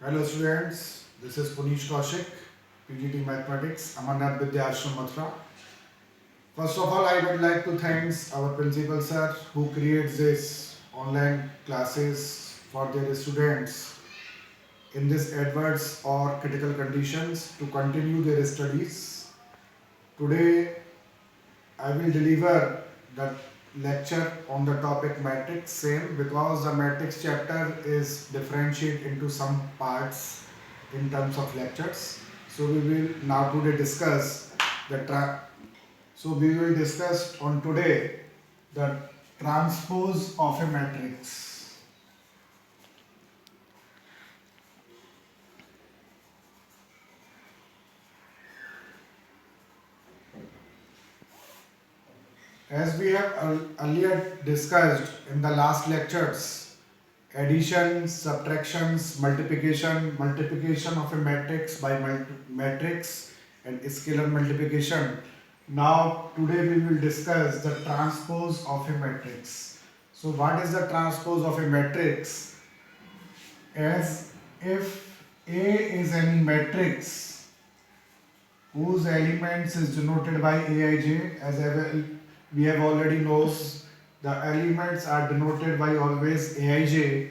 Hello students, this is Punish Kaushik, PGT Mathematics, Amarnath Vidya Ashram Mathura. First of all, I would like to thank our principal sir who creates this online classes for their students in this adverse or critical conditions to continue their studies. Today, I will deliver the lecture on the topic matrix same because the matrix chapter is differentiated into some parts in terms of lectures. So we will now today discuss we will discuss on today the transpose of a matrix. As we have earlier discussed in the last lectures, addition, subtractions, multiplication of a matrix by matrix and scalar multiplication. Now today we will discuss the transpose of a matrix. So what is the transpose of a matrix? As if A is any matrix whose elements is denoted by Aij, as we have already knows the elements are denoted by always Aij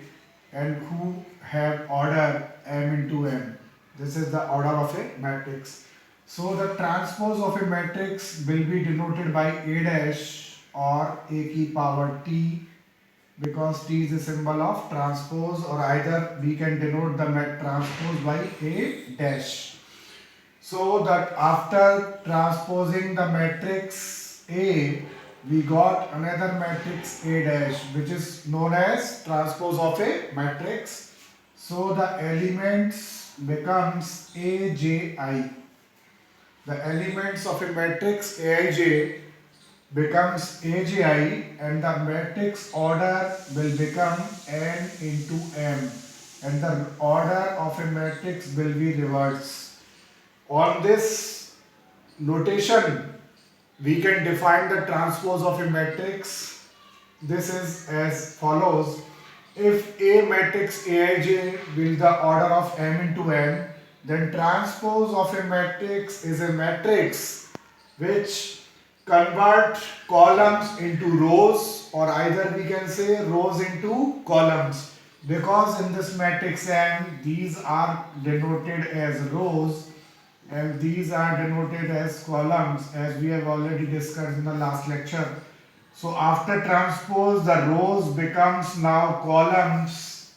and who have order m into n. This is the order of a matrix. So the transpose of a matrix will be denoted by A dash or A ki power t, because t is a symbol of transpose, or either we can denote the transpose by A dash. So that after transposing the matrix A, we got another matrix A dash, which is known as transpose of a matrix. So the elements becomes Aji. The elements of a matrix Aij becomes Aji, and the matrix order will become n into m, and the order of a matrix will be reversed. On this notation, we can define the transpose of a matrix. This is as follows. If A matrix Aij will the order of m into n, then transpose of a matrix is a matrix which convert columns into rows, or either we can say rows into columns, because in this matrix M these are denoted as rows and these are denoted as columns, as we have already discussed in the last lecture. So after transpose, the rows becomes now columns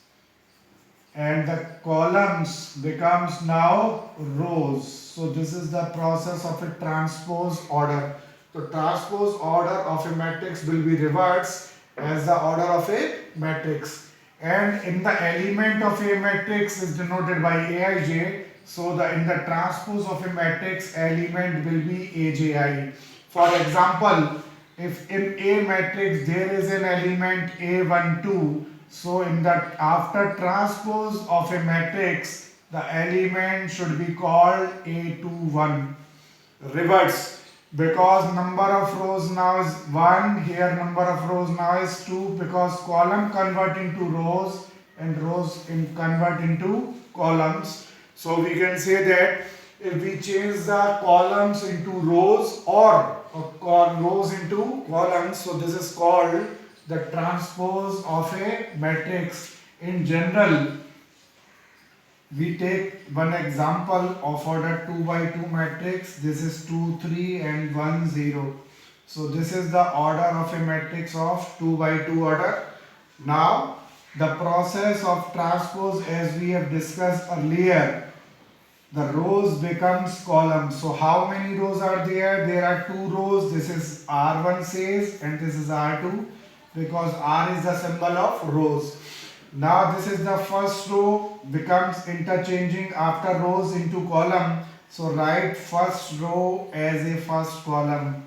and the columns becomes now rows. So this is the process of a transpose order. The transpose order of a matrix will be reversed as the order of a matrix, and in the element of a matrix is denoted by Aij. So in the transpose of a matrix, element will be Aji. For example, if in A matrix there is an element A12, so in that after transpose of a matrix, the element should be called A21. Reverse, because number of rows now is 1, here number of rows now is 2, because column convert into rows and rows convert into columns. So we can say that if we change the columns into rows or rows into columns, so this is called the transpose of a matrix. In general, we take one example of order 2 by 2 matrix. This is 2, 3 and 1, 0. So this is the order of a matrix of 2 by 2 order. Now the process of transpose, as we have discussed earlier, the rows becomes columns. So how many rows are there? There are 2 rows. This is R1 says and this is R2, because R is the symbol of rows. Now this is the first row becomes interchanging after rows into column. So write first row as a first column.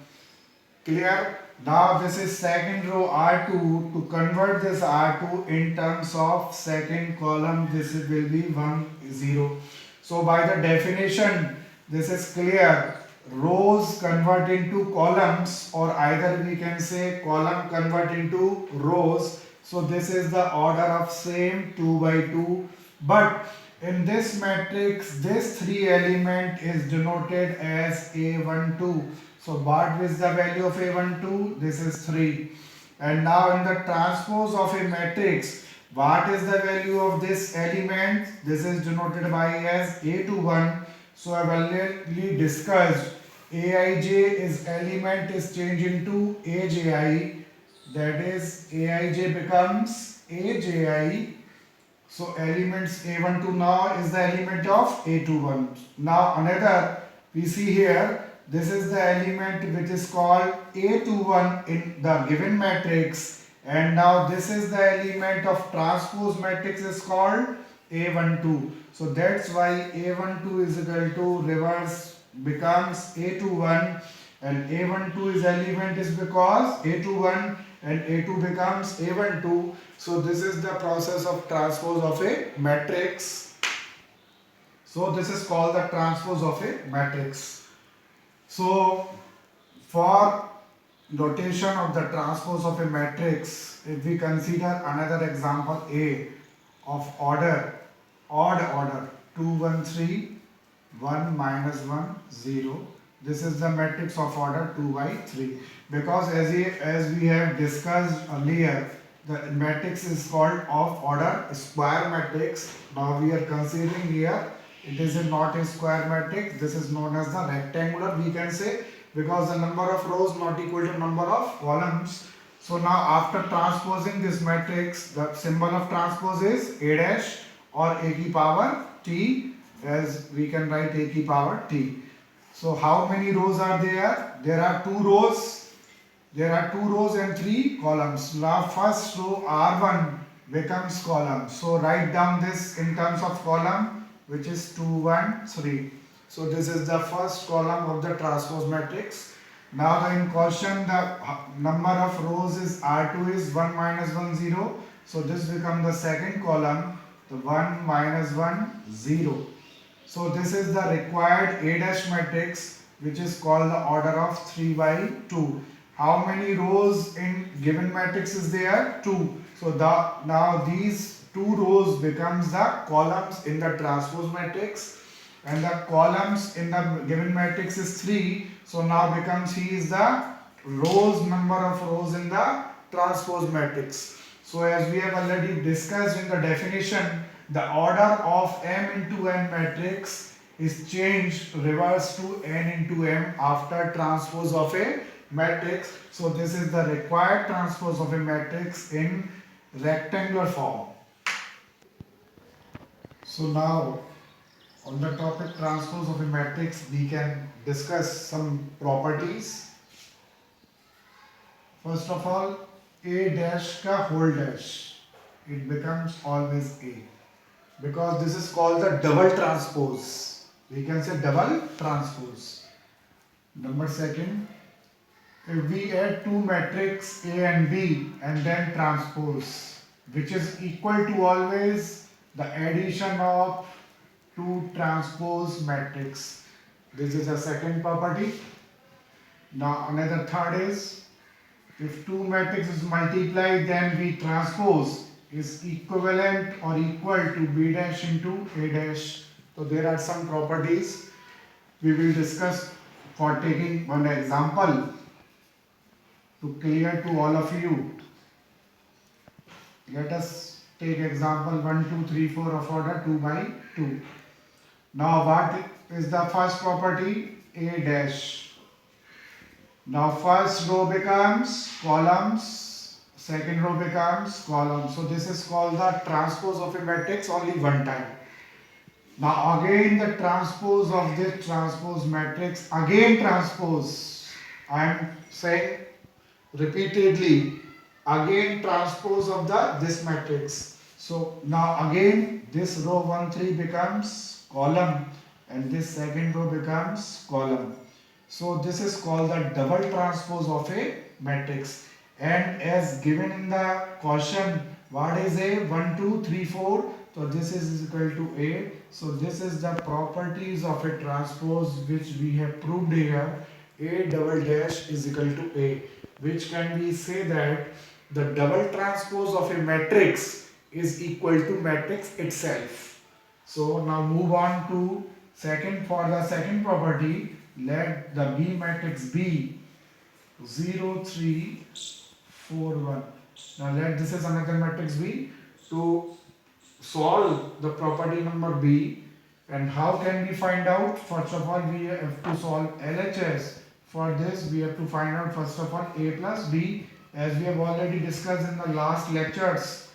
Clear? Now this is second row R2. To convert this R2 in terms of second column, this will be 1, 0. So by the definition, this is clear. Rows convert into columns, or either we can say column convert into rows. So this is the order of same 2 by 2. But In this matrix, this three element is denoted as A12. So what is the value of A12? This is 3. And now in the transpose of a matrix, what is the value of this element? This is denoted by as A21. So I have already discussed Aij is element is changed into Aji. That is Aij becomes Aji. So elements A12 now is the element of A21. Now another we see here, this is the element which is called A21 in the given matrix, and now this is the element of transpose matrix is called A12. So that's why A12 is equal to reverse becomes A21, and A12 is element is because A21 and A2 becomes A12. So this is the process of transpose of a matrix. So this is called the transpose of a matrix. So for notation of the transpose of a matrix, if we consider another example A of order, odd order 2 1 3 1 minus 1 0. This is the matrix of order 2 by 3, because as we have discussed earlier, the matrix is called of order square matrix. Now we are considering here it is not a square matrix, this is known as the rectangular, we can say, because the number of rows not equal to number of columns. So now after transposing this matrix, the symbol of transpose is A dash or A ki power t, as we can write A ki power t. So how many rows are there? There are two rows. There are 2 rows and 3 columns. Now first row R1 becomes column. So write down this in terms of column, which is 2 1 3. So this is the first column of the transpose matrix. Now in question the number of rows is R2 is 1 minus 1 0. So this becomes the second column, the 1 minus 1 0. So this is the required A dash matrix, which is called the order of 3 by 2. How many rows in given matrix is there? 2. So now these 2 rows becomes the columns in the transpose matrix, and the columns in the given matrix is 3. So now becomes he is the rows, number of rows in the transpose matrix. So as we have already discussed in the definition, the order of m into n matrix is changed reverse to n into m after transpose of a matrix. So this is the required transpose of a matrix in rectangular form. So now on the topic transpose of a matrix, we can discuss some properties. First of all, A dash ka whole dash, it becomes always A, because this is called the double transpose. We can say double transpose. Number second, if we add two matrix A and B and then transpose, which is equal to always the addition of two transpose matrix. This is a second property. Now another third is, if two matrices multiply, then we transpose is equivalent or equal to B dash into A dash. So there are some properties we will discuss for taking one example to clear to all of you. Let us take example 1 2 3 4 of order 2 by 2. Now what is the first property? A dash. Now first row becomes columns, second row becomes columns. So this is called the transpose of a matrix only one time. Now again the transpose of this transpose matrix, again transpose. I am saying repeatedly, again transpose of this matrix. So now again this row 1 3 becomes column and this second row becomes column. So this is called the double transpose of a matrix, and as given in the question, what is A? 1 2 3 4. So this is equal to A. So this is the properties of a transpose which we have proved here. A double dash is equal to A, which can we say that the double transpose of a matrix is equal to matrix itself. So now move on to for the second property. Let the B matrix be 0, 3, 4, 1. Now let this is another matrix B. To solve the property number B, and how can we find out? First of all, we have to solve LHS. For this we have to find out first of all A plus B, as we have already discussed in the last lectures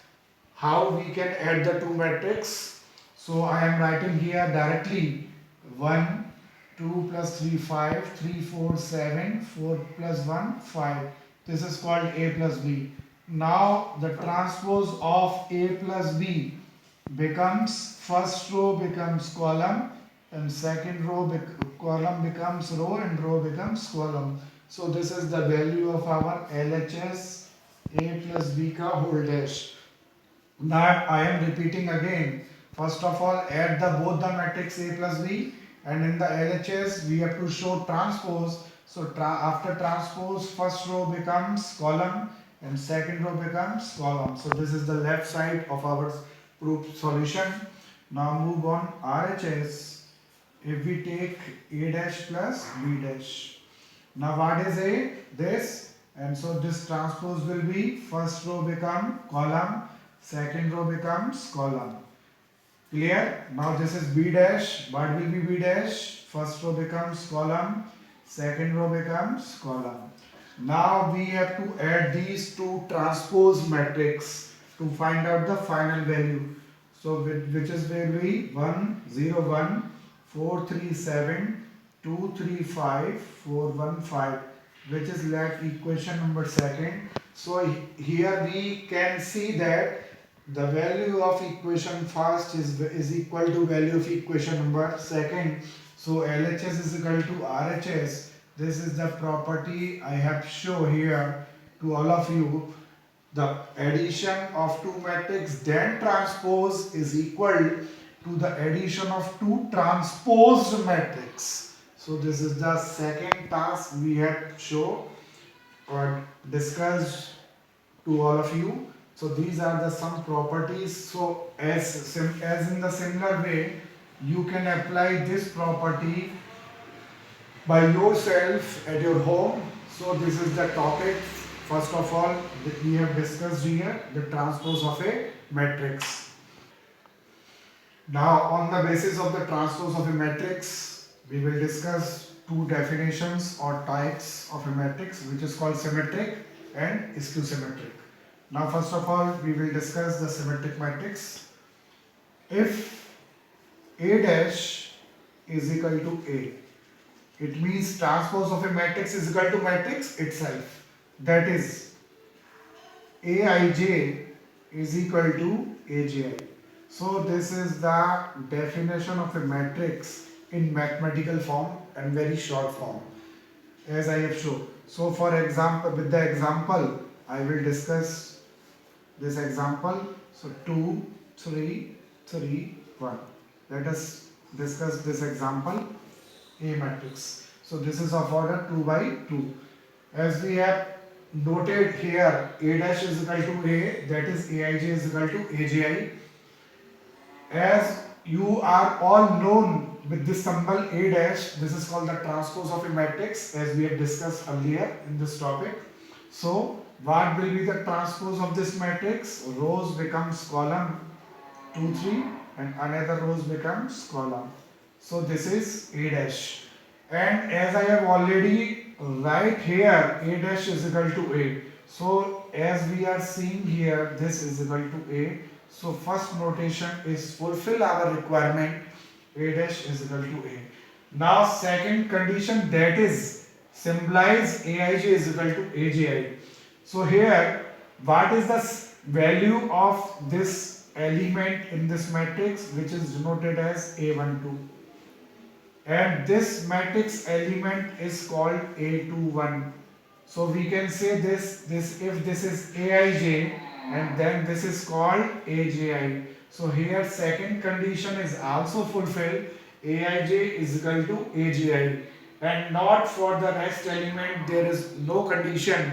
how we can add the two matrix. So I am writing here directly 1, 2 plus 3, 5, 3, 4, 7, 4 plus 1, 5. This is called A plus B. Now the transpose of A plus B becomes, first row becomes column, and second column becomes row, and row becomes column. So this is the value of our LHS A plus B ka whole dash. That I am repeating again. First of all, add the both the matrix A plus B, and in the LHS we have to show transpose. So after transpose, first row becomes column and second row becomes column. So this is the left side of our proof solution. Now move on RHS. If we take A dash plus B dash. Now what is A? This, and so this transpose will be first row become column, second row becomes column. Clear? Now this is B dash. What will be B dash? First row becomes column, second row becomes column. Now we have to add these two transpose matrix to find out the final value. So which is will be 1, 0, 1, 4, 3, 7, 2, 3, 5, 4, 1, 5, which is like equation number second. So here we can see that the value of equation first is equal to value of equation number second. So LHS is equal to RHS. This is the property I have shown here to all of you. The addition of two matrix then transpose is equal to the addition of two transposed matrix. So this is the second task we have shown or discussed to all of you. So these are the some properties. So as in the similar way, you can apply this property by yourself at your home. So this is the topic. First of all, that we have discussed here the transpose of a matrix. Now on the basis of the transpose of a matrix, we will discuss two definitions or types of a matrix, which is called symmetric and skew symmetric. Now first of all, we will discuss the symmetric matrix. If A dash is equal to A, it means transpose of a matrix is equal to matrix itself. That is, Aij is equal to Aj. So this is the definition of a matrix in mathematical form and very short form, as I have shown. So for example, with the example, I will discuss this example. So 2, 3, 3, 1. Let us discuss this example, A matrix. So this is of order 2 by 2. As we have noted here, A dash is equal to A, that is Aij is equal to Aj. As you are all known with this symbol A dash, this is called the transpose of a matrix, as we have discussed earlier in this topic. So what will be the transpose of this matrix? Rows becomes column 2, 3, and another rows becomes column. So this is A dash. And as I have already write here, A dash is equal to A. So as we are seeing here, this is equal to A. So first notation is fulfill our requirement. A dash is equal to A. Now second condition, that is symbolize Aij is equal to Aj. So here, what is the value of this element in this matrix, which is denoted as A12? And this matrix element is called A21. So we can say this if this is Aij, and then this is called Aj. So here second condition is also fulfilled. Aij is equal to Aj, and not for the rest element there is no condition,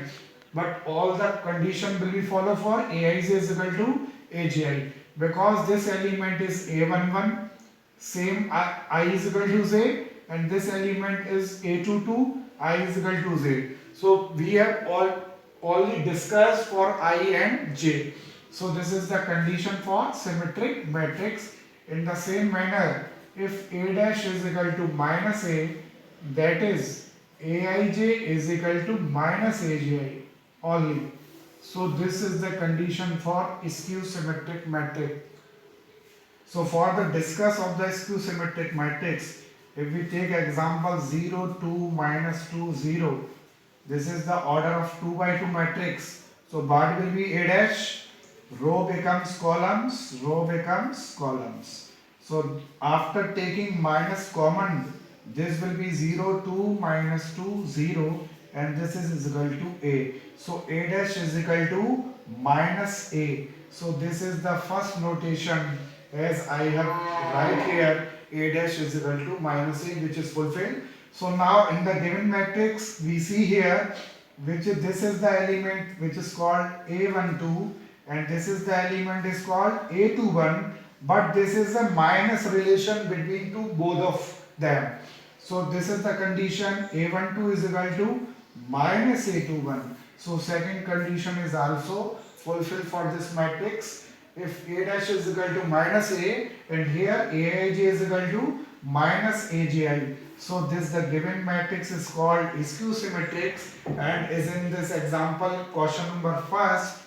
but all the condition will be followed for Aij is equal to Aj, because this element is A11 same I is equal to z, and this element is a22, I is equal to z. So we have already discussed for I and j. So this is the condition for symmetric matrix. In the same manner, if a dash is equal to minus a, that is aij is equal to minus abi only. So this is the condition for skew symmetric matrix. So for the discuss of the skew symmetric matrix, if we take example 0, 2, minus 2, 0, this is the order of 2 by 2 matrix. So what will be a dash? Row becomes columns, row becomes columns. So after taking minus common, this will be 0, 2, minus 2, 0, and this is equal to a. So a dash is equal to minus a. So this is the first notation, as I have right here, a dash is equal to minus a, which is fulfilled. So now in the given matrix we see here, this is the element which is called a12, and this is the element is called a21, but this is a minus relation between both of them. So this is the condition, a12 is equal to minus a21. So second condition is also fulfilled for this matrix. If a dash is equal to minus a, and here aij is equal to minus abi. So this the given matrix is called skew symmetric, and is in this example question number first,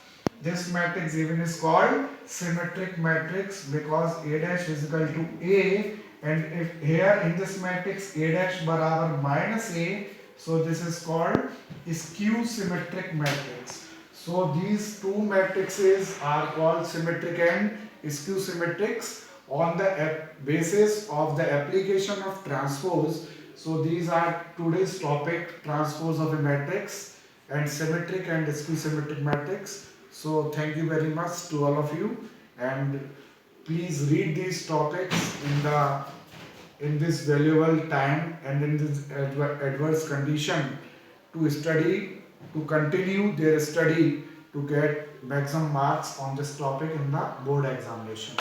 this matrix even is called symmetric matrix because a dash is equal to a, and if here in this matrix a dash barabar minus a, so this is called skew symmetric matrix. So these two matrices are called symmetric and skew symmetrics on the basis of the application of transpose. So these are today's topic, transpose of a matrix and symmetric and skew symmetric matrix. So thank you very much to all of you, and please read these topics in this valuable time and in this adverse condition to study, to continue their study to get maximum marks on this topic in the board examination.